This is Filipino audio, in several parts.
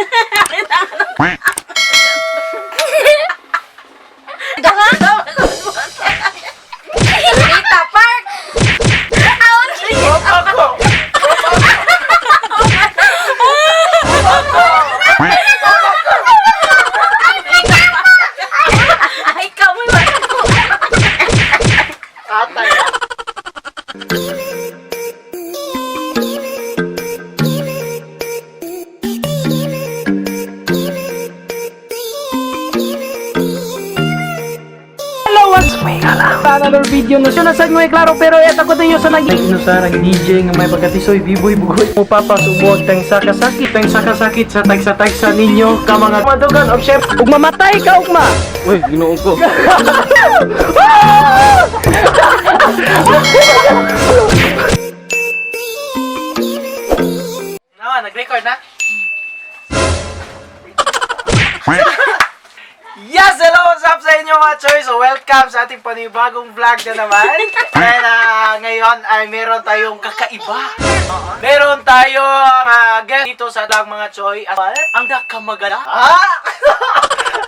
Rita Park! Ay, kamoy ba? Atay. Another video no siya nasag mo klaro pero eta ko tayo sa naging inusarang DJ nga may pagkatisoy biboy bugoy mo papa subok tang sakasakit sa tagsa ninyo ka mga madugan of chef ug mamatay ka ugma. Uy Ginoo ko. No, nag-record na? Yes! Hello! What's up sa inyo mga choy? So welcome sa ating panibagong vlog na naman. And ngayon ay meron tayong kakaiba. Meron tayong guest dito sa vlog mga choy. Ang nakamaganda.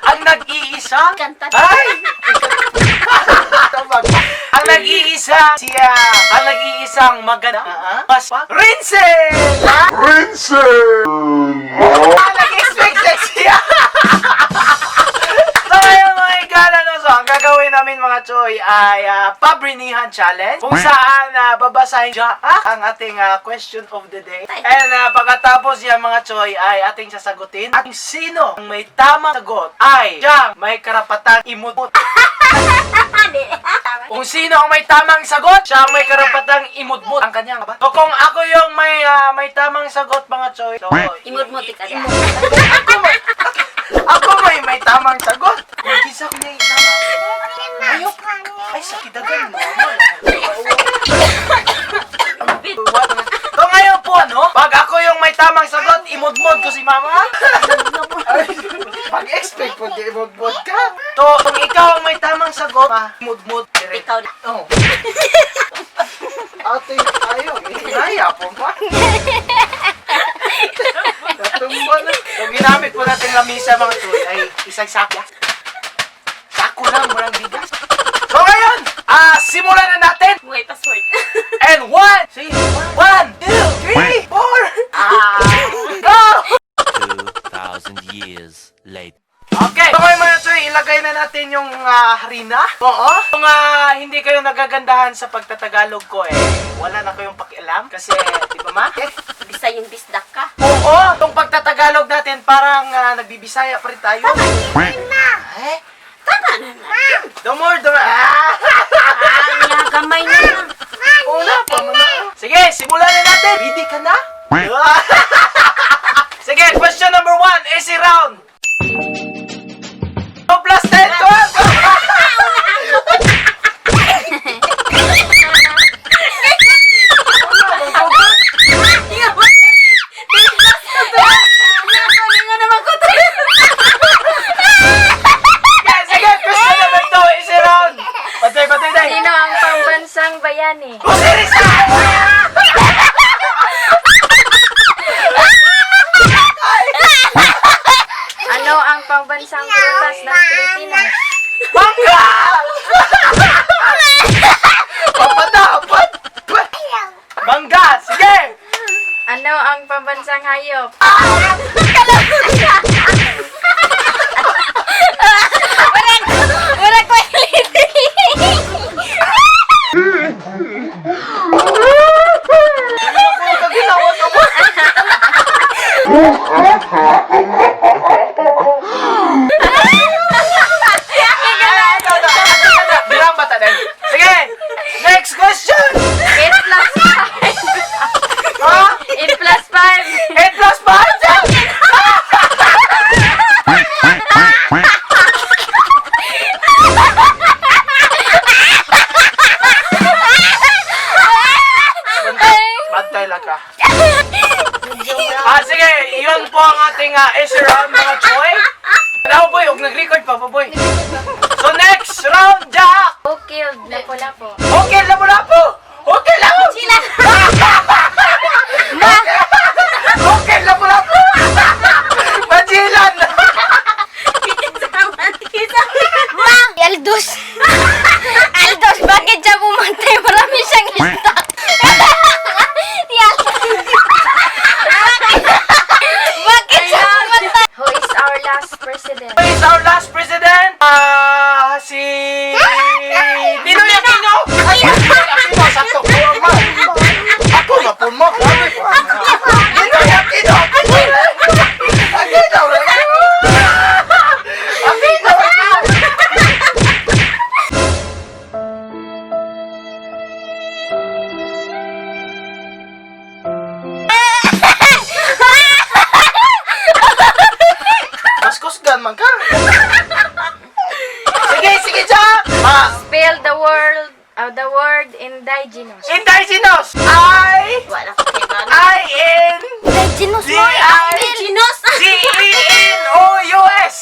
Ang nag-iisa. Ay! Ang nag-iisa siya. Ang nag-iisang maganda. Mas pa? Rinsel! Rinsel! Ang nag-expected siya. So ngayon mga igala no, so ang gagawin namin mga choy ay pabrinihan challenge kung saan babasahin siya ang ating question of the day. And pagkatapos yan mga choy ay ating sasagutin at sino ang may tamang sagot ay siyang may karapatang imutmut. Kung sino ang may tamang sagot, siya ang may karapatang imutmut ang kanyang ba? So kung ako yung may tamang sagot mga choy, so Imut-mutik ka na. ako may tamang sagot. Mag-isa ko niya tamang. Ayok. Ay, sakidagan mo. So ngayon po, ano? Pag ako yung may tamang sagot, imudmod ko si mama. Pag-expect po, di imudmod ka. So, kung ikaw ang may tamang sagot, imudmod. Ikaw na. Oo. Ate, tayo. Hinaya po ba? Natumba na. So, ginamit po natin lamisa mga tuloy ay isang sakya. Sako lang, walang bigas. So, ngayon, simulan na natin. Buhay password. And 1, 2, 3, 4. Go! 2,000 years later. Okay. So, ngayon mga choy, ilagay na natin yung harina. Oo. Kung hindi kayo nagagandahan sa pagtatagalog ko wala na kayong pakialam. Kasi, di ba ma? Bisa yung bisdak ka. Oo. Itong pagtatagalog natin, parang nagbibisaya pa rin tayo. Eh? Tama na na. Dumor. Ay, gamay na lang. Una pa muna. Sige, simulan na natin. Ready ka na? Sige, question number 1. Easy round. 2 plus 10, 12. Sige, question number 2. Easy round. Patay. Sino ang pambansang bayani? Ano ang pambansang prutas ng Pilipinas? Mangga! Papadapat! Mangga! Sige! Ano ang pambansang hayop? Wala ko Bilang bata din. Sige! Next question! 8 plus 5. 8 plus 5. 8 plus 5? Bantay lang ka. Sige, yun po ang ating easy round mga choy. Ano boy, huwag nag-record pa boy. So next round, Jack! Who killed Lapu-Lapu? Okay, lapu-lapu! Okay, lapu! Sila! Okay, lapu-lapu! Indigenous. Indigenous. Wala ko kay ba? Indigenous. Indigenous. G-E-N-O-U-S.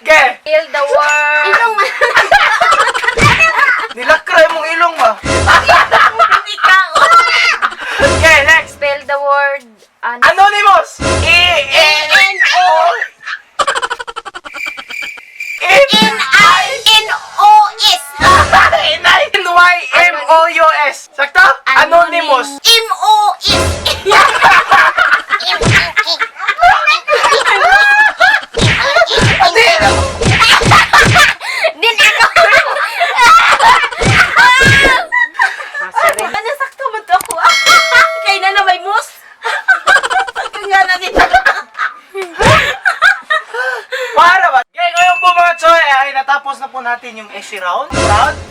Ge, Feel the word. Ilong man. nilakray mong ilong ba? Ikaw. Ge, next. Spell the word. Anonymous. E-N-O. N-I-N-O-S. N-Y-M-O-U-S. Sakto? Anonymous. M-O-S. Din ako. Ano sakto ba ito ako? Kaya na may mus. Kaya na nito. Para ba? Okay, ngayon po mga Choy, ay natapos na po natin yung essay round.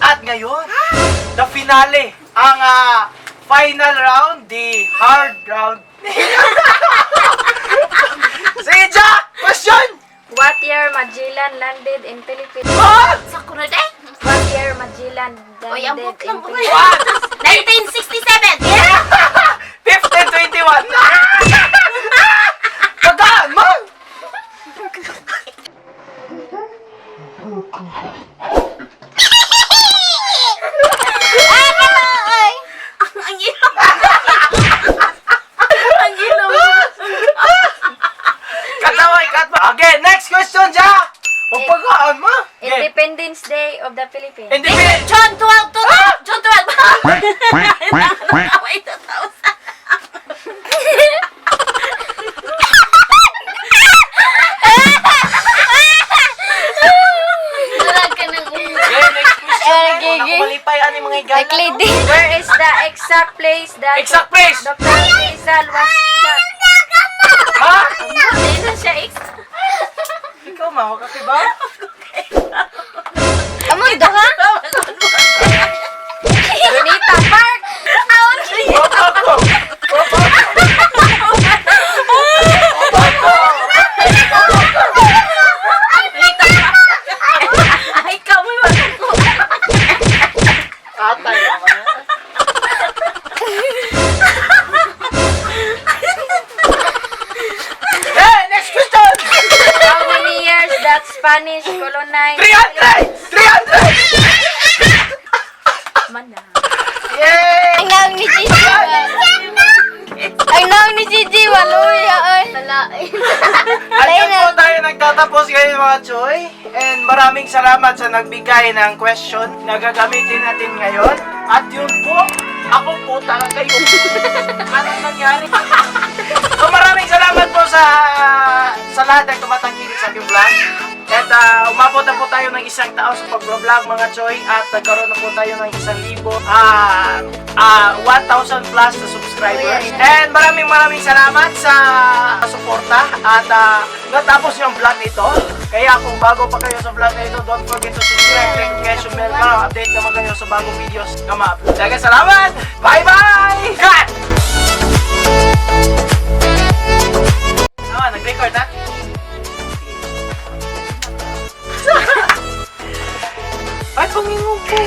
At ngayon, the finale. Ang final round, the hard round. Sige, Jack! Question! What year Magellan landed in Philippines? What? Sakura day. What year Magellan Oy, landed ambot in lang ko. Philippines? What? 1967. 1521! Pagkaan mo! Ang ilaw. Ang ilaw. Kataway, katma. Okay, next question, Jack! Pagpagkaan mo! Okay. Independence Day of the Philippines. Independent! John 12 to John 12. Quack, quack, quack, quack. Wait, 2000. Dalag ka ng Okay, next question. Ako malipay ani mga igala. Where is the exact place that Exact place! Dr. Rizal was shot? Ha? Hindi na siya Ikaw, maho ka, diba? Amon do ha? Bonita Park! Opo ko! Opo ko! Ay, kamo yung Atay naman yan. Hey, next question! How many years that Spanish colonized? 300! 300! Mana. Yay! Ang nawag ni Gigi. Ang nawag ni Gigi, waluya ay. Ayan po tayo nagtatapos ngayon mga Choy. And maraming salamat sa nagbigay ng question na gagamitin natin ngayon. At yun po, ako po talaga yun. Anong nangyari? So maraming salamat po sa lahat ng tumatangkilik sa aking vlog. At umabot na po tayo ng 1,000 sa pag-vlog mga Choy. At nagkaroon na po tayo ng 1,000 1,000 plus na subscribers. And maraming salamat sa suporta. At natapos yung vlog ito. Kaya kung bago pa kayo sa vlog na ito, don't forget to subscribe, click notification bell para update naman kayo sa bagong videos na ma-upload. Dagang salamat! Bye-bye! Cut! Nag-record ha? Ay, pangingong po.